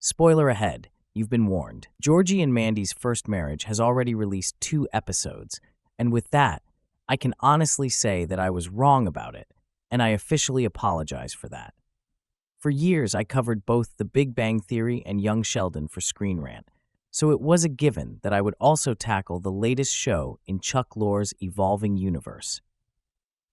Spoiler ahead, you've been warned. Georgie and Mandy's First Marriage has already released 2 episodes, and with that, I can honestly say that I was wrong about it, and I officially apologize for that. For years, I covered both The Big Bang Theory and Young Sheldon for Screen Rant, so it was a given that I would also tackle the latest show in Chuck Lorre's evolving universe.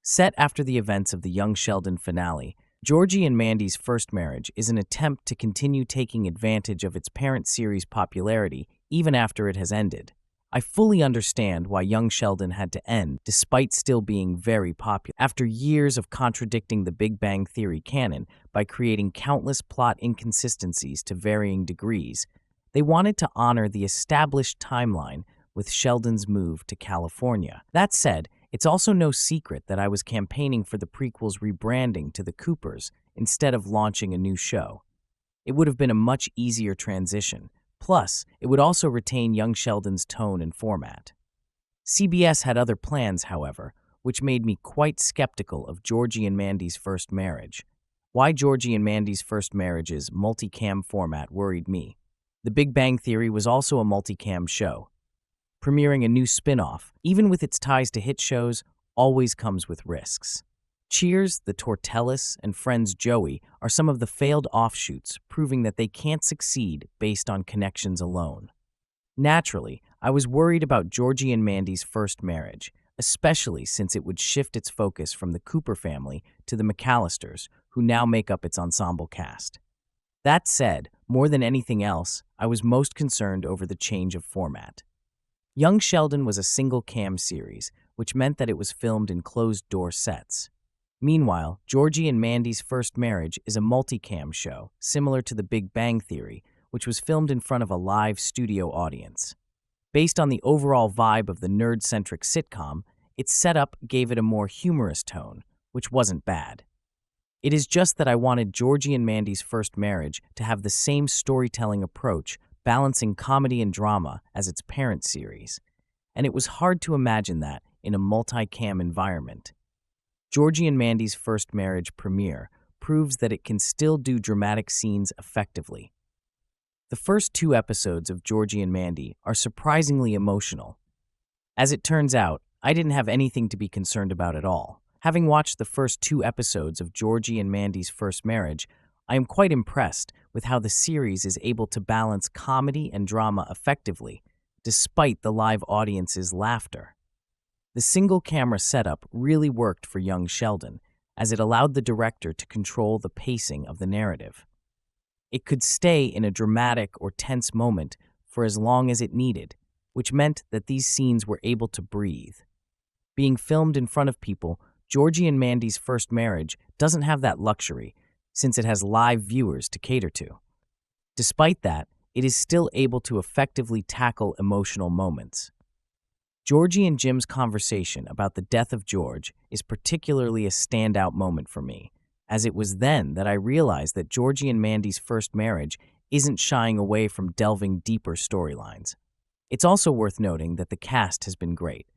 Set after the events of the Young Sheldon finale, Georgie and Mandy's First Marriage is an attempt to continue taking advantage of its parent series' popularity even after it has ended. I fully understand why Young Sheldon had to end, despite still being very popular. After years of contradicting the Big Bang Theory canon by creating countless plot inconsistencies to varying degrees, they wanted to honor the established timeline with Sheldon's move to California. That said, it's also no secret that I was campaigning for the prequel's rebranding to the Coopers instead of launching a new show. It would have been a much easier transition. Plus, it would also retain Young Sheldon's tone and format. CBS had other plans, however, which made me quite skeptical of Georgie and Mandy's First Marriage. Why Georgie and Mandy's First Marriage's multicam format worried me. The Big Bang Theory was also a multicam show. Premiering a new spin-off, even with its ties to hit shows, always comes with risks. Cheers, The Tortellas, and Friends Joey are some of the failed offshoots, proving that they can't succeed based on connections alone. Naturally, I was worried about Georgie and Mandy's First Marriage, especially since it would shift its focus from the Cooper family to the McAllisters, who now make up its ensemble cast. That said, more than anything else, I was most concerned over the change of format. Young Sheldon was a single-cam series, which meant that it was filmed in closed-door sets. Meanwhile, Georgie and Mandy's First Marriage is a multicam show, similar to The Big Bang Theory, which was filmed in front of a live studio audience. Based on the overall vibe of the nerd-centric sitcom, its setup gave it a more humorous tone, which wasn't bad. It is just that I wanted Georgie and Mandy's First Marriage to have the same storytelling approach, balancing comedy and drama as its parent series, and it was hard to imagine that in a multicam environment. Georgie and Mandy's First Marriage premiere proves that it can still do dramatic scenes effectively. The first 2 episodes of Georgie and Mandy are surprisingly emotional. As it turns out, I didn't have anything to be concerned about at all. Having watched the first 2 episodes of Georgie and Mandy's First Marriage, I am quite impressed with how the series is able to balance comedy and drama effectively, despite the live audience's laughter. The single-camera setup really worked for Young Sheldon, as it allowed the director to control the pacing of the narrative. It could stay in a dramatic or tense moment for as long as it needed, which meant that these scenes were able to breathe. Being filmed in front of people, Georgie and Mandy's First Marriage doesn't have that luxury, since it has live viewers to cater to. Despite that, it is still able to effectively tackle emotional moments. Georgie and Jim's conversation about the death of George is particularly a standout moment for me, as it was then that I realized that Georgie and Mandy's First Marriage isn't shying away from delving deeper storylines. It's also worth noting that the cast has been great.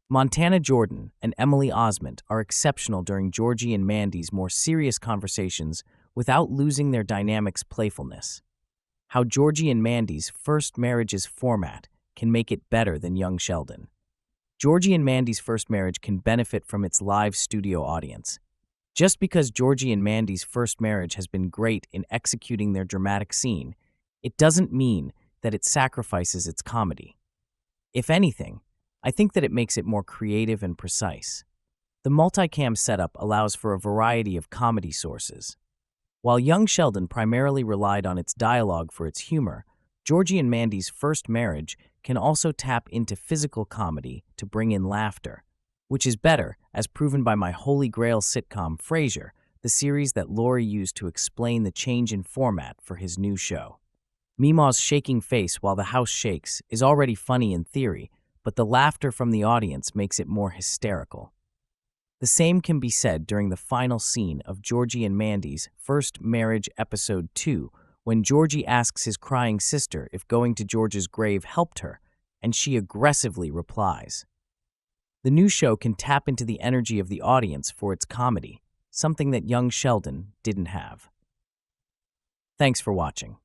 Montana Jordan and Emily Osment are exceptional during Georgie and Mandy's more serious conversations without losing their dynamic's playfulness. How Georgie and Mandy's First Marriage's format can make it better than Young Sheldon. Georgie and Mandy's First Marriage can benefit from its live studio audience. Just because Georgie and Mandy's First Marriage has been great in executing their dramatic scene, it doesn't mean that it sacrifices its comedy. If anything, I think that it makes it more creative and precise. The multicam setup allows for a variety of comedy sources. While Young Sheldon primarily relied on its dialogue for its humor, Georgie and Mandy's First Marriage can also tap into physical comedy to bring in laughter, which is better, as proven by my holy grail sitcom Frasier, the series that Lorre used to explain the change in format for his new show. Meemaw's shaking face while the house shakes is already funny in theory, but the laughter from the audience makes it more hysterical. The same can be said during the final scene of Georgie and Mandy's First Marriage Episode 2, when Georgie asks his crying sister if going to George's grave helped her, and she aggressively replies. The new show can tap into the energy of the audience for its comedy, something that Young Sheldon didn't have. Thanks for watching.